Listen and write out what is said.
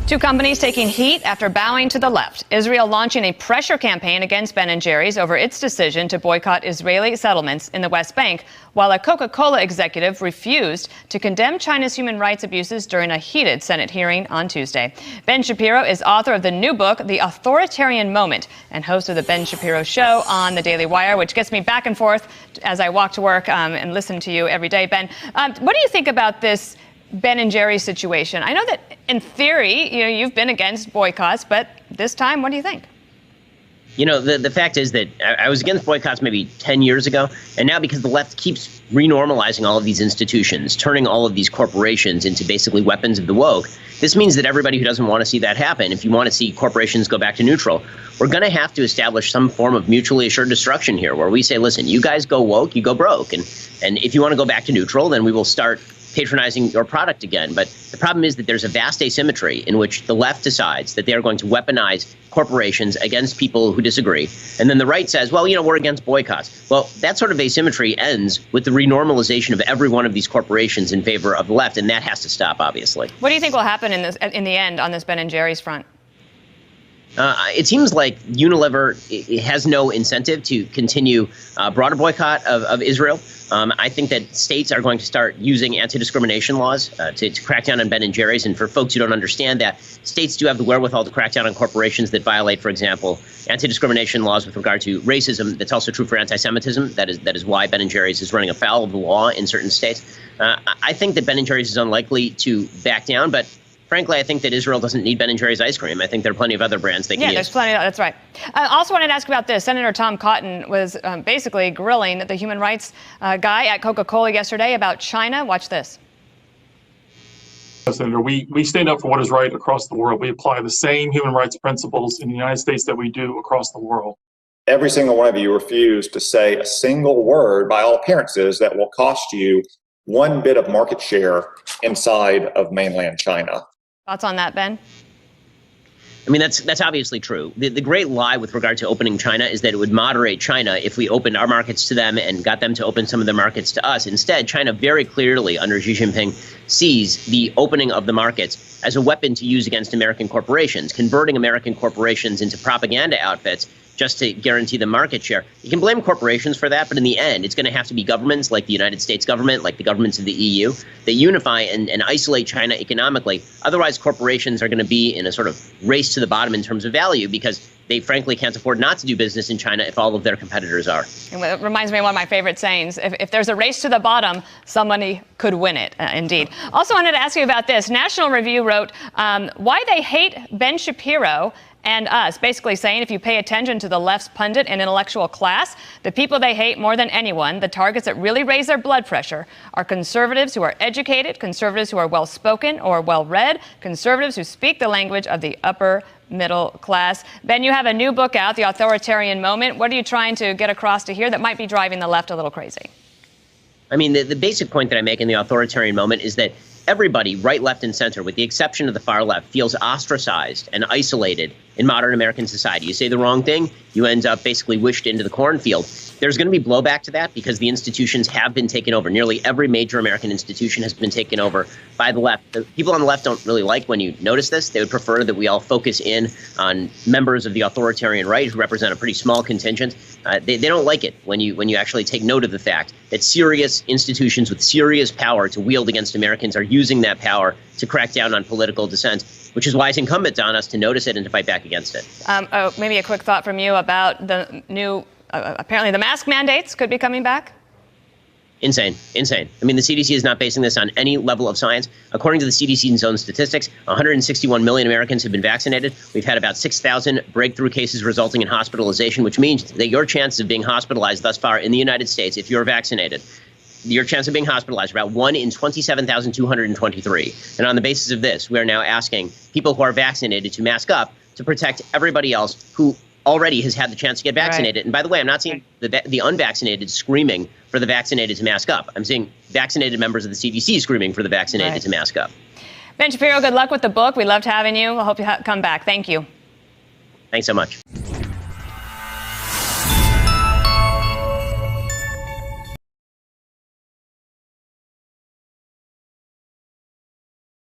Two companies taking heat after bowing to the left. Israel launching a pressure campaign against Ben&Jerry's over its decision to boycott Israeli settlements in the West Bank, while a Coca-Cola executive refused to condemn China's human rights abuses during a heated Senate hearing on Tuesday. Ben Shapiro is author of the new book, The Authoritarian Moment, and host of the Ben Shapiro Show on the Daily Wire, which gets me back and forth as I walk to work and listen to you every day. Ben, what do you think about this Ben&Jerry situation? I know that in theory, you've been against boycotts, but this time, what do you think? The fact is that I was against boycotts maybe 10 years ago, and now because the left keeps renormalizing all of these institutions, turning all of these corporations into basically weapons of the woke, this means that everybody who doesn't want to see that happen, if you want to see corporations go back to neutral, we're going to have to establish some form of mutually assured destruction here, where we say, listen, you guys go woke, you go broke, and if you want to go back to neutral, then we will start patronizing your product again. But the problem is that there's a vast asymmetry in which the left decides that they are going to weaponize corporations against people who disagree. And then the right says, well, we're against boycotts. Well, that sort of asymmetry ends with the renormalization of every one of these corporations in favor of the left. And that has to stop, obviously. What do you think will happen in the end on this Ben&Jerry's front? It seems like Unilever has no incentive to continue broader boycott of Israel. I think that states are going to start using anti-discrimination laws to crack down on Ben&Jerry's. And for folks who don't understand that, states do have the wherewithal to crack down on corporations that violate, for example, anti-discrimination laws with regard to racism. That's also true for anti-Semitism. That is why Ben&Jerry's is running afoul of the law in certain states. I think that Ben&Jerry's is unlikely to back down, but frankly, I think that Israel doesn't need Ben&Jerry's ice cream. I think there are plenty of other brands they can use. Yeah, there's plenty. That's right. I also wanted to ask about this. Senator Tom Cotton was basically grilling the human rights guy at Coca-Cola yesterday about China. Watch this. Senator, we stand up for what is right across the world. We apply the same human rights principles in the United States that we do across the world. Every single one of you refused to say a single word, by all appearances, that will cost you one bit of market share inside of mainland China. Thoughts on that, Ben? I mean, that's obviously true. The great lie with regard to opening China is that it would moderate China if we opened our markets to them and got them to open some of their markets to us. Instead, China very clearly, under Xi Jinping, sees the opening of the markets as a weapon to use against American corporations, converting American corporations into propaganda outfits just to guarantee the market share. You can blame corporations for that, but in the end, it's going to have to be governments like the United States government, like the governments of the EU, that unify and isolate China economically. Otherwise, corporations are going to be in a sort of race to the bottom in terms of value because they frankly can't afford not to do business in China if all of their competitors are. It reminds me of one of my favorite sayings. If there's a race to the bottom, somebody could win it, indeed. Also wanted to ask you about this. National Review wrote why they hate Ben Shapiro and us, basically saying if you pay attention to the left's pundit and intellectual class, the people they hate more than anyone, the targets that really raise their blood pressure, are conservatives who are educated, conservatives who are well-spoken or well-read, conservatives who speak the language of the upper middle class. Ben, you have a new book out, The Authoritarian Moment. What are you trying to get across to here that might be driving the left a little crazy? I mean, the basic point that I make in The Authoritarian Moment is that everybody, right, left, and center, with the exception of the far left, feels ostracized and isolated in modern American society. You say the wrong thing, you end up basically wished into the cornfield. There's going to be blowback to that because the institutions have been taken over. Nearly every major American institution has been taken over by the left. The people on the left don't really like when you notice this. They would prefer that we all focus in on members of the authoritarian right who represent a pretty small contingent. They don't like it when you actually take note of the fact that serious institutions with serious power to wield against Americans are using that power to crack down on political dissent, which is why it's incumbent on us to notice it and to fight back against it. Maybe a quick thought from you about the new, apparently the mask mandates could be coming back? Insane. I mean, the CDC is not basing this on any level of science. According to the CDC's own statistics, 161 million Americans have been vaccinated. We've had about 6,000 breakthrough cases resulting in hospitalization, which means that your chances of being hospitalized thus far in the United States, if you're vaccinated, your chance of being hospitalized are about 1 in 27,223. And on the basis of this, we are now asking people who are vaccinated to mask up to protect everybody else who already has had the chance to get vaccinated. Right. And by the way, I'm not seeing the unvaccinated screaming for the vaccinated to mask up. I'm seeing vaccinated members of the CDC screaming for the vaccinated to mask up. Ben Shapiro, good luck with the book. We loved having you. I hope you come back. Thank you. Thanks so much.